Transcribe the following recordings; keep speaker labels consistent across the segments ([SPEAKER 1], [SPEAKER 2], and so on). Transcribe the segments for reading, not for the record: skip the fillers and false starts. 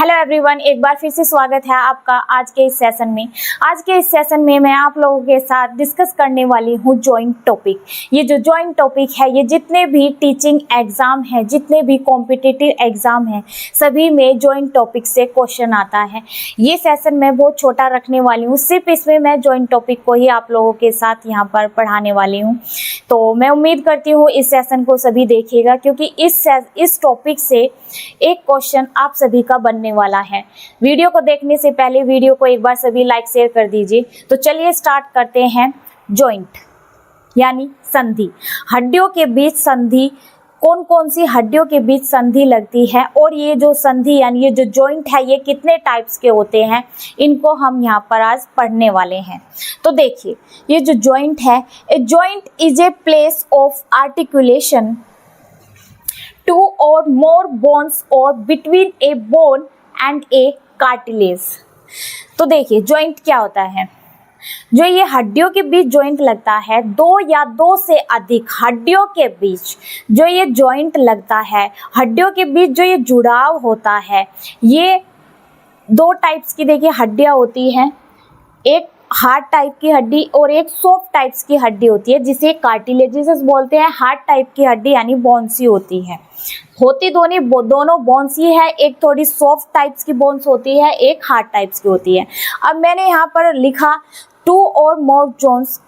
[SPEAKER 1] Hello everyone, एक बार फिर से स्वागत है आपका आज के इस सेशन में। आज के इस सेशन में मैं आप लोगों के साथ डिस्कस करने वाली हूँ जॉइंट टॉपिक। ये जो जॉइंट टॉपिक है, ये जितने भी टीचिंग एग्जाम हैं, जितने भी कॉम्पिटिटिव एग्जाम हैं, सभी में जॉइंट टॉपिक से क्वेश्चन आता है। ये सेशन मैं बहुत छोटा रखने वाली हूँ, सिर्फ इसमें मैं जॉइंट टॉपिक को ही आप लोगों के साथ यहाँ पर पढ़ाने वाली हूँ। तो मैं उम्मीद करती हूँ इस सेशन को सभी देखिएगा, क्योंकि इस टॉपिक से एक क्वेश्चन आप सभी का बनने वाला है। वीडियो को देखने से पहले वीडियो को एक बार सभी लाइक शेयर कर दीजिए। तो चलिए स्टार्ट करते हैं। जॉइंट यानी संधि, हड्डियों के बीच संधि, कौन कौन सी हड्डियों के बीच संधि लगती है, और ये जो संधि यानी ये जो जॉइंट है, ये कितने टाइप्स के होते हैं, इनको हम यहाँ पर आज पढ़ने वाले हैं। तो देखिए, ये जो जॉइंट है, a joint is a place of articulation two और मोर बोन्स और between a bone and a cartilage. तो देखिए, जॉइंट क्या होता है। जो ये हड्डियों के बीच जॉइंट लगता है, दो या दो से अधिक हड्डियों के बीच जो ये जॉइंट लगता है, हड्डियों के बीच जो ये जुड़ाव होता है, ये दो टाइप्स की देखिए हड्डियां होती हैं। एक हार्ड टाइप की हड्डी और एक सॉफ्ट टाइप्स की हड्डी होती है, जिसे कार्टिलेजेस बोलते हैं। हार्ड टाइप की हड्डी यानी बोन्सी होती है। होती दोनों बोन्स ही है, एक थोड़ी सॉफ्ट टाइप्स की बोन्स होती है, एक हार्ड टाइप्स की होती है। अब मैंने यहाँ पर लिखा टू और मोर जोन्स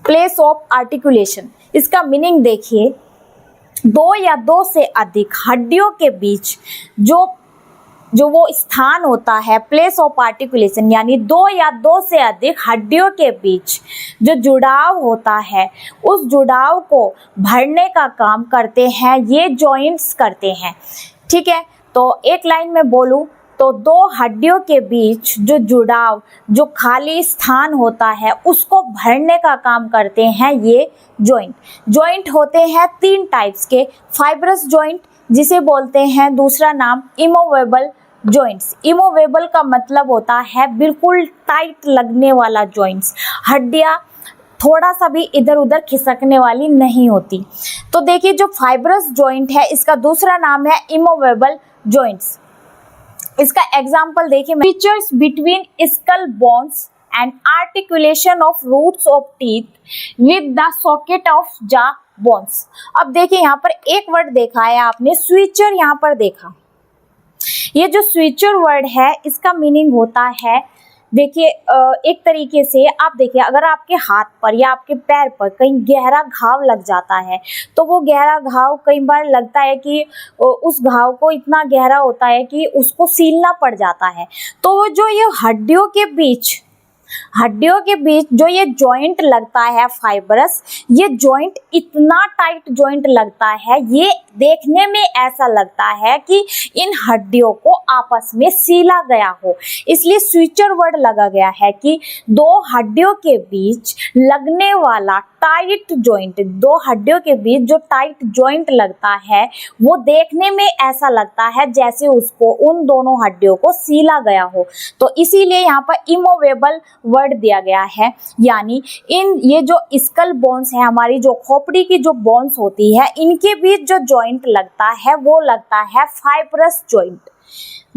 [SPEAKER 1] प्लेस ऑफ आर्टिकुलेशन। इसका मीनिंग देखिए, दो या दो से अधिक हड्डियों के बीच जो वो स्थान होता है, प्लेस ऑफ आर्टिकुलेशन, यानी दो या दो से अधिक हड्डियों के बीच जो जुड़ाव होता है, उस जुड़ाव को भरने का काम करते हैं, ये जॉइंट्स करते हैं। ठीक है, तो एक लाइन में बोलूं तो दो हड्डियों के बीच जो जुड़ाव, जो खाली स्थान होता है, उसको भरने का काम करते हैं ये जॉइंट। जॉइंट होते हैं तीन टाइप्स के। फाइब्रस जॉइंट जिसे बोलते हैं, दूसरा नाम इमूवेबल जॉइंट्स। इमूवेबल का मतलब होता है बिल्कुल टाइट लगने वाला जॉइंट्स, हड्डियां थोड़ा सा भी इधर उधर खिसकने वाली नहीं होती। तो देखिए, जो फाइब्रस जॉइंट है, इसका दूसरा नाम है इमूवेबल जॉइंट्स। इसका एग्जांपल देखिए, features between skull bones and articulation of roots of teeth with the socket of jaw bones. अब देखिए, यहाँ पर एक वर्ड देखा है आपने, स्विचर यहाँ पर देखा। ये जो स्विचर वर्ड है, इसका मीनिंग होता है, देखिए एक तरीके से आप देखिए, अगर आपके हाथ पर या आपके पैर पर कहीं गहरा घाव लग जाता है, तो वो गहरा घाव कई बार लगता है कि उस घाव को इतना गहरा होता है कि उसको सीलना पड़ जाता है। तो जो ये हड्डियों के बीच जो ये जॉइंट लगता है फाइब्रस, ये जॉइंट इतना टाइट जॉइंट लगता है, ये देखने में ऐसा लगता है कि इन हड्डियों को आपस में सीला गया हो। इसलिए स्विचर वर्ड लगा गया है कि दो हड्डियों के बीच लगने वाला टाइट जॉइंट, दो हड्डियों के बीच जो टाइट जॉइंट लगता है, वो देखने में ऐसा लगता है जैसे उसको उन दोनों हड्डियों को सीला गया हो। तो इसीलिए यहाँ पर इमूवेबल वर्ड दिया गया है। यानी ये जो स्कल बोन्स है, हमारी जो खोपड़ी की जो बोन्स होती है, इनके बीच जो जॉइंट लगता है, वो लगता है फाइब्रस जॉइंट।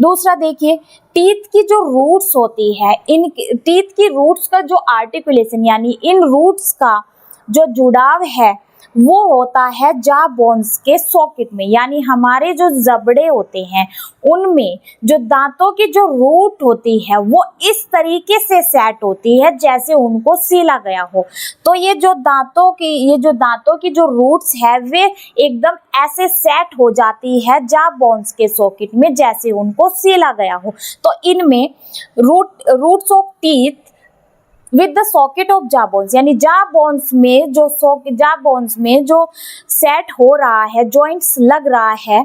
[SPEAKER 1] दूसरा देखिए, टीथ की जो रूट्स होती है, इन टीथ की रूट्स का जो आर्टिकुलेशन यानी इन रूट्स का जो जुड़ाव है, वो होता है जॉ बोन्स के सॉकेट में। यानी हमारे जो जबड़े होते हैं, उनमें जो दांतों की जो रूट होती है, वो इस तरीके से सेट होती है जैसे उनको सीला गया हो। तो ये जो दांतों की जो रूट्स है, वे एकदम ऐसे सेट हो जाती है जॉ बोन्स के सॉकेट में, जैसे उनको सीला गया हो। तो इनमें roots of teeth with the socket of jaw bones, यानी जॉ बोन्स में जो सेट हो रहा है, जॉइंट्स लग रहा है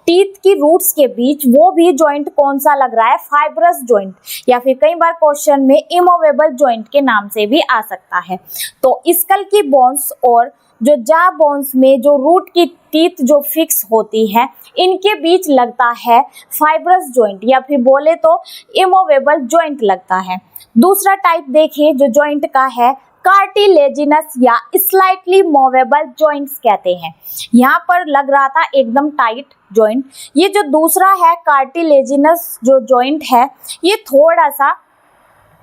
[SPEAKER 1] टीथ की रूट्स के बीच, वो भी जॉइंट कौन सा लग रहा है, फाइब्रस जॉइंट, या फिर कई बार क्वेश्चन में इमूवेबल जॉइंट के नाम से भी आ सकता है। तो स्कल की बोन्स और जो जॉ बोन्स में जो रूट की टीथ जो फिक्स होती है, इनके बीच लगता है फाइब्रस जॉइंट, या फिर बोले तो इमूवेबल जॉइंट लगता है। दूसरा टाइप देखिए जो जॉइंट का है, कार्टिलेजिनस या स्लाइटली मूवेबल जॉइंट्स कहते हैं। यहाँ पर लग रहा था एकदम टाइट जॉइंट। ये जो दूसरा है कार्टिलेजिनस जो जॉइंट है ये थोड़ा सा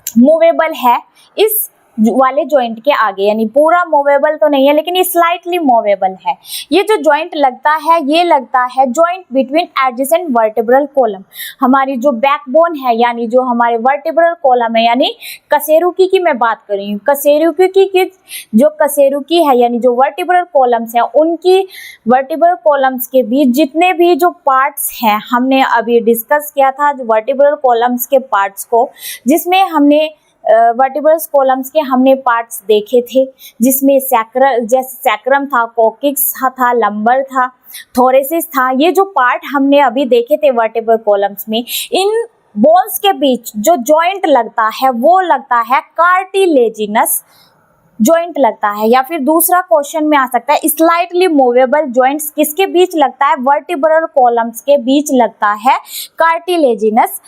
[SPEAKER 1] मूवेबल है इस वाले जॉइंट के आगे, यानी पूरा मूवेबल तो नहीं है लेकिन ये स्लाइटली मूवेबल है। ये जो जॉइंट लगता है ये लगता है joint between adjacent vertebral column. हमारी जो बैकबोन है यानी जो हमारे वर्टिब्रल कॉलम है यानी कशेरुकी की मैं बात कर रही हूँ, कशेरुकी की जो कशेरुकी है यानी जो वर्टिब्रल कॉलम्स हैं उनकी वर्टिब्रल कॉलम्स के बीच जितने भी जो पार्ट्स हैं हमने अभी डिस्कस किया था जो वर्टिब्रल कॉलम्स के पार्ट्स को, जिसमें हमने वर्टिब्रल कॉलम्स के हमने पार्ट्स देखे थे जिसमें सैक्रम था, कोकिक्स था, लंबर था, थोरेसिस था। ये जो पार्ट हमने अभी देखे थे वर्टिब्रल कॉलम्स में, इन बोन्स के बीच जो जॉइंट लगता है वो लगता है कार्टिलेजिनस जॉइंट लगता है। या फिर दूसरा क्वेश्चन में आ सकता है स्लाइटली मूवेबल जॉइंट्स किसके बीच लगता है, वर्टिब्रल कॉलम्स के बीच लगता है कार्टिलेजिनस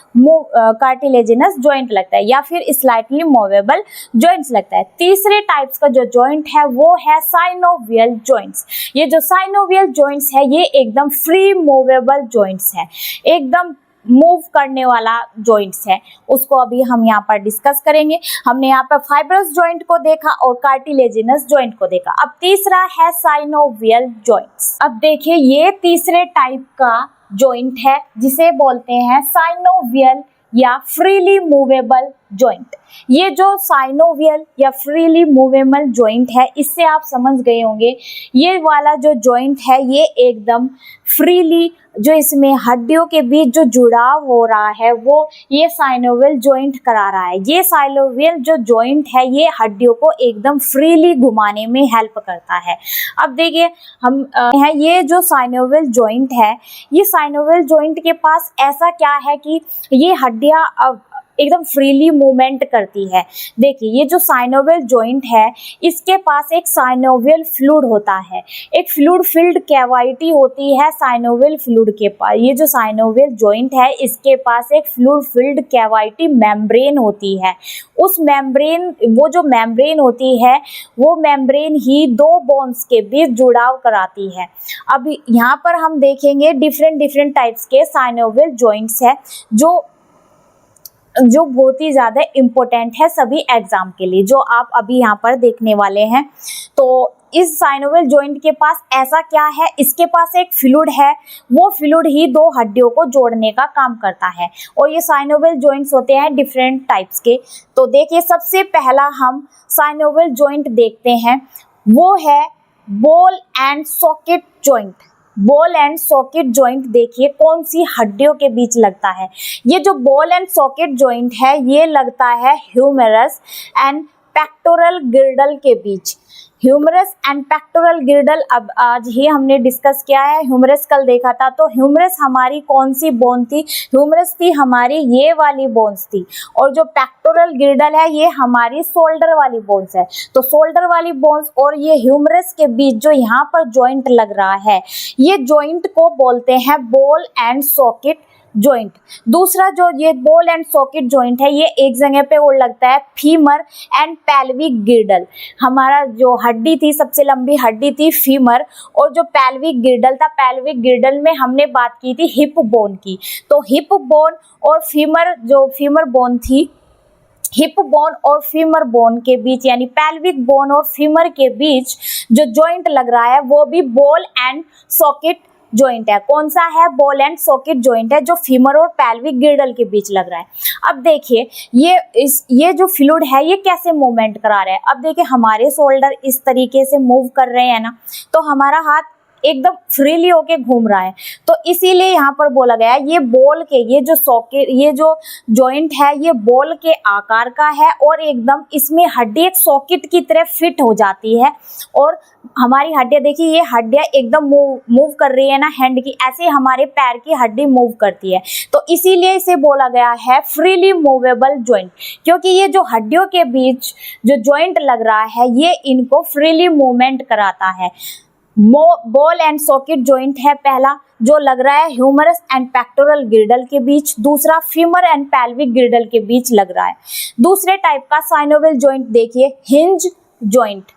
[SPEAKER 1] जॉइंट लगता है या फिर स्लाइटली मूवेबल जॉइंट्स लगता है। तीसरे टाइप्स का जो जॉइंट है वो है साइनोवियल जॉइंट्स। ये जो साइनोवियल जॉइंट्स है ये एकदम फ्री मूवेबल जॉइंट्स है, एकदम मूव करने वाला जॉइंट्स है, उसको अभी हम यहाँ पर डिस्कस करेंगे। हमने यहाँ पर फाइब्रस जॉइंट को देखा और कार्टिलेजिनस जॉइंट को देखा। अब तीसरा है साइनोवियल जॉइंट्स। अब देखिए ये तीसरे टाइप का जॉइंट है जिसे बोलते हैं साइनोवियल या फ्रीली मूवेबल जॉइंट। ये जो साइनोवियल या फ्रीली मूवेबल जॉइंट है इससे आप समझ गए होंगे ये वाला जो जॉइंट है ये एकदम फ्रीली, जो इसमें हड्डियों के बीच जो जुड़ाव हो रहा है वो ये साइनोवियल जॉइंट करा रहा है। ये साइनोवियल जो जॉइंट है ये हड्डियों को एकदम फ्रीली घुमाने में हेल्प करता है। अब देखिए हम है ये जो साइनोवियल जॉइंट है, ये साइनोवियल जॉइंट के पास ऐसा क्या है कि ये हड्डियां अब एकदम फ्रीली मूवमेंट करती है। देखिए ये जो साइनोवियल जॉइंट है इसके पास एक साइनोवियल फ्लूइड होता है, एक फ्लूइड फिल्ड कैविटी होती है साइनोवियल फ्लूइड के पास। ये जो साइनोवियल जॉइंट है इसके पास एक फ्लूइड फिल्ड कैविटी मेम्ब्रेन होती है। उस मेम्ब्रेन, वो जो मेम्ब्रेन होती है वो मेम्ब्रेन ही दो बोन्स के बीच जुड़ाव कराती है। अब यहाँ पर हम देखेंगे डिफरेंट टाइप्स के साइनोवियल जॉइंट्स है जो बहुत ही ज़्यादा इम्पोर्टेंट है सभी एग्जाम के लिए, जो आप अभी यहाँ पर देखने वाले हैं। तो इस साइनोवियल जॉइंट के पास ऐसा क्या है, इसके पास एक फ्लूइड है, वो फ्लूइड ही दो हड्डियों को जोड़ने का काम करता है। और ये साइनोवियल जॉइंट्स होते हैं डिफरेंट टाइप्स के। तो देखिए सबसे पहला हम साइनोवियल जॉइंट देखते हैं, वो है ball and socket joint. Ball and socket joint देखिए कौन सी हड्डियों के बीच लगता है। ये जो बॉल एंड सॉकेट जॉइंट है ये लगता है ह्यूमेरस एंड पेक्टोरल गिर्डल के बीच। ह्यूमरस एंड पेक्टोरल गिर्डल अब आज ही हमने डिस्कस किया है, ह्यूमरस कल देखा था। तो ह्यूमरस हमारी कौन सी बोन थी, ह्यूमरस थी हमारी ये वाली बोन्स थी, और जो पेक्टोरल गिर्डल है ये हमारी शोल्डर वाली बोन्स है। तो शोल्डर वाली बोन्स और ये ह्यूमरस के बीच जो यहाँ पर जॉइंट लग रहा है ये जॉइंट को बोलते हैं बॉल एंड सॉकेट जॉइंट। दूसरा जो ये बॉल एंड सॉकेट जॉइंट है ये एक जगह पे और लगता है फीमर एंड पेल्विक गिर्डल। हमारा जो हड्डी थी सबसे लंबी हड्डी थी फीमर, और जो पेल्विक गिर्डल था, पेल्विक गिर्डल में हमने बात की थी हिप बोन की। तो हिप बोन और फीमर, जो फीमर बोन थी, हिप बोन और फीमर बोन के बीच यानी पेल्विक बोन और फीमर के बीच जो जॉइंट लग रहा है वो भी बॉल एंड सॉकेट जॉइंट है। कौन सा है, बॉल एंड सॉकेट जॉइंट है, जो फीमर और पेल्विक गिर्डल के बीच लग रहा है। अब देखिए ये जो फ्लूइड है ये कैसे मूवमेंट करा रहा है। अब देखिए हमारे शोल्डर इस तरीके से मूव कर रहे हैं ना, तो हमारा हाथ एकदम फ्रीली होके घूम रहा है। तो इसीलिए यहाँ पर बोला गया है ये बॉल के, ये जो सॉकेट, ये जो जॉइंट है ये बॉल के आकार का है और एकदम इसमें हड्डी एक सॉकेट की तरह फिट हो जाती है। और हमारी हड्डियाँ देखिए, ये हड्डियाँ एकदम मूव कर रही है ना हैंड की, ऐसे हमारे पैर की हड्डी मूव करती है। तो इसीलिए इसे बोला गया है फ्रीली मूवेबल जॉइंट, क्योंकि ये जो हड्डियों के बीच जो जॉइंट लग रहा है ये इनको फ्रीली मूवमेंट कराता है। बॉल एंड सॉकेट जॉइंट है पहला, जो लग रहा है ह्यूमरस एंड पेक्टोरल गिर्डल के बीच। दूसरा फीमर एंड पेल्विक गिर्डल के बीच लग रहा है। दूसरे टाइप का साइनोवियल जॉइंट देखिए, हिंज जॉइंट।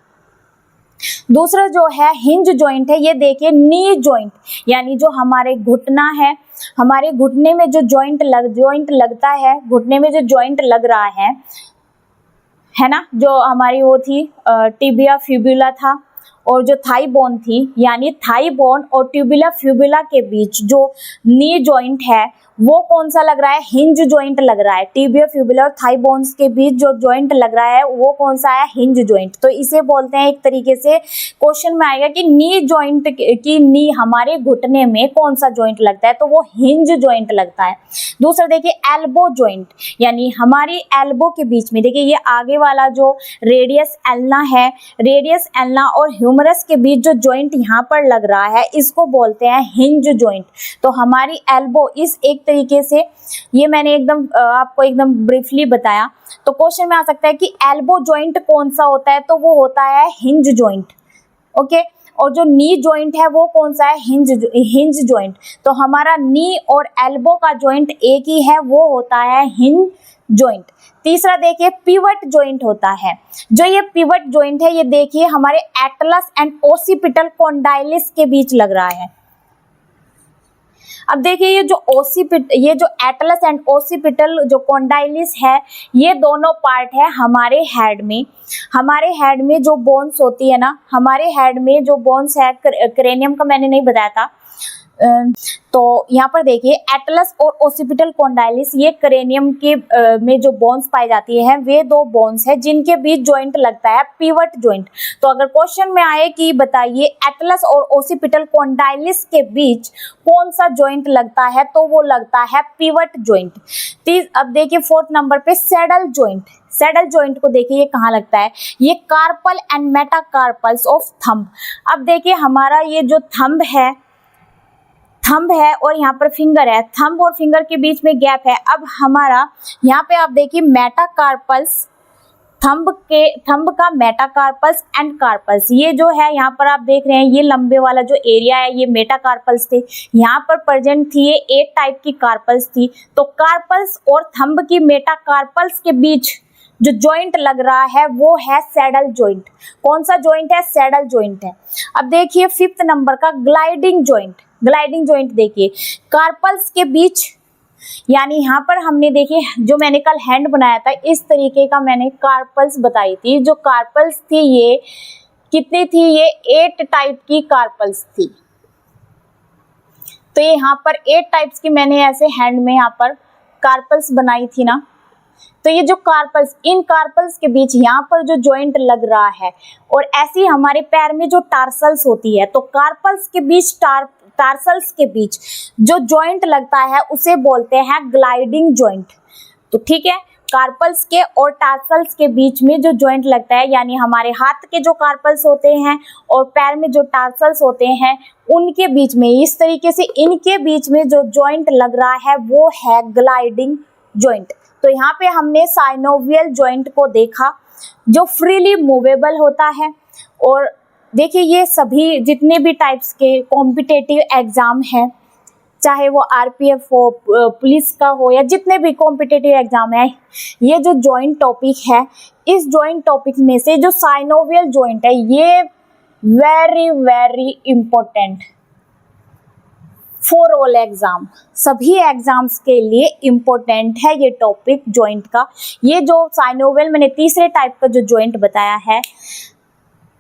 [SPEAKER 1] दूसरा जो है हिंज जॉइंट है, ये देखिए नी जॉइंट, यानी जो हमारे घुटना है, हमारे घुटने में जो जॉइंट लगता है, घुटने में जो जॉइंट लग रहा है ना, जो हमारी वो थी टिबिया फ्यूबुला था, और जो थाई बोन थी, यानी थाई बोन और ट्यूबुला फ्यूबुला के बीच जो नी जॉइंट है वो कौन सा लग रहा है, हिंज जॉइंट लग रहा है। टिबिया फ्यूबुला और थाई बोन्स के बीच जो जॉइंट लग रहा है वो कौन सा है, हिंज जॉइंट। तो इसे बोलते हैं, एक तरीके से क्वेश्चन में आएगा कि नी जॉइंट की नी हमारे घुटने में कौन सा जॉइंट लगता है, तो वो हिंज जॉइंट लगता है। दूसरा देखिए एल्बो जॉइंट, यानी हमारी एल्बो के बीच में, देखिए ये आगे वाला जो रेडियस एल्ना है, रेडियस एल्ना और ह्यूमरस के बीच जो जॉइंट यहाँ पर लग रहा है इसको बोलते हैं हिंज जॉइंट। तो हमारी एल्बो इस एक तरीके से, ये मैंने एकदम आपको एकदम ब्रीफली बताया। तो क्वेश्चन में आ सकता है कि एल्बो जॉइंट कौन सा होता है, तो वो होता है हिंज जॉइंट। ओके, और जो नी जॉइंट है वो कौन सा है, हिंज जॉइंट। तो हमारा नी और एल्बो का जॉइंट एक ही है, वो होता है हिंज जॉइंट। तीसरा देखिए पिवट जॉइंट होता है। जो ये पिवट जॉइंट है, ये देखिए हमारे एटलस एंड ओसिपिटल कॉन्डाइलिस के बीच लग रहा है। अब देखिए ये जो एटलस एंड ओसिपिटल जो कॉन्डाइलिस है, ये दोनों पार्ट है हमारे हेड में। हमारे हेड में जो बोन्स होती है ना, हमारे हेड में जो बोन्स है, क्रेनियम का मैंने नहीं बताया था, तो यहाँ पर देखिए एटलस और ओसिपिटल कॉन्डाइलिस, ये क्रेनियम के में जो बोन्स पाई जाती है, वे दो बोन्स है जिनके बीच जॉइंट लगता है पिवट जॉइंट। तो अगर क्वेश्चन में आए कि बताइए एटलस और ओसिपिटल कॉन्डाइलिस के बीच कौन सा जॉइंट लगता है, तो वो लगता है पिवट जॉइंट। अब देखिए फोर्थ नंबर पे सैडल जॉइंट। सैडल जॉइंट को देखिए ये कहाँ लगता है, ये carpal and metacarpals of thumb. अब देखिए हमारा ये जो थंब है और यहाँ पर फिंगर है, थंब और फिंगर के बीच में गैप है। अब हमारा यहाँ पे आप देखिए मेटाकार्पल्स, थंब का मेटाकार्पल्स एंड कार्पल्स, ये जो है यहाँ पर आप देख रहे हैं, ये लंबे वाला जो एरिया है ये मेटाकार्पल्स थे, यहाँ पर प्रेजेंट थी ये 8 टाइप की कार्पल्स थी। तो कार्पल्स और थंब की मेटाकार्पल्स के बीच जो जॉइंट लग रहा है वो है सैडल जॉइंट। कौन सा जॉइंट है, सैडल जॉइंट है। अब देखिए फिफ्थ नंबर का ग्लाइडिंग जॉइंट। ग्लाइडिंग जॉइंट देखिए कार्पल्स के बीच, यानी यहाँ पर हमने देखिए जो मैंने कल हैंड बनाया था, इस तरीके का मैंने कार्पल्स बताई थी। जो कार्पल्स थी ये कितनी थी, ये 8 टाइप की कार्पल्स थी। तो ये यहाँ पर 8 टाइप्स की मैंने ऐसे हैंड में यहाँ पर कार्पल्स बनाई थी ना। तो ये जो कार्पल्स, इन कार्पल्स के बीच यहाँ पर जो जॉइंट लग रहा है, और ऐसी हमारे पैर में जो टार्सल्स होती है, तो कार्पल्स के बीच टार्सल्स के बीच जो जॉइंट लगता है उसे बोलते हैं ग्लाइडिंग जॉइंट। तो ठीक है, कार्पल्स के और टार्सल्स के बीच में जो जॉइंट लगता है, यानी हमारे हाथ के जो कार्पल्स होते हैं और पैर में जो टार्सल्स होते हैं, उनके बीच में इस तरीके से इनके बीच में जो जॉइंट लग रहा है वो है ग्लाइडिंग जॉइंट। तो यहाँ पे हमने साइनोवियल जॉइंट को देखा जो फ्रीली मूवेबल होता है। और देखिए ये सभी जितने भी टाइप्स के कॉम्पिटिटिव एग्जाम है, चाहे वो आरपीएफ हो, पुलिस का हो, या जितने भी कॉम्पिटिटिव एग्जाम है, ये जो जॉइंट टॉपिक है, इस जॉइंट टॉपिक में से जो साइनोवियल जॉइंट है ये very very important for all exam, सभी एग्जाम्स के लिए इम्पोर्टेंट है ये टॉपिक जॉइंट का। ये जो साइनोवियल मैंने तीसरे टाइप का जो जॉइंट बताया है,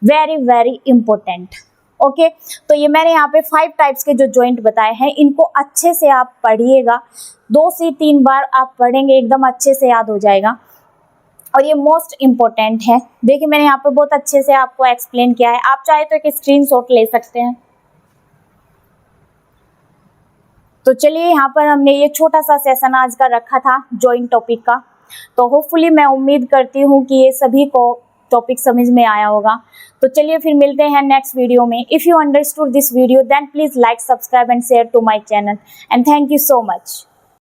[SPEAKER 1] वेरी वेरी इंपॉर्टेंट। ओके, तो ये मैंने यहाँ पे 5 टाइप्स के जो जॉइंट बताए हैं, इनको अच्छे से आप पढ़िएगा। 2 से 3 बार आप पढ़ेंगे एकदम अच्छे से याद हो जाएगा, और ये मोस्ट इम्पोर्टेंट है। देखिए मैंने यहाँ पे बहुत अच्छे से आपको एक्सप्लेन किया है, आप चाहे तो एक स्क्रीनशॉट ले सकते हैं। तो चलिए यहाँ पर हमने ये छोटा सा सेशन आज का रखा था जॉइंट टॉपिक का। तो होपफुली मैं उम्मीद करती हूँ कि ये सभी को टॉपिक समझ में आया होगा। तो चलिए फिर मिलते हैं नेक्स्ट वीडियो में। If you understood this video then please like, subscribe and share to my channel, and thank you so much.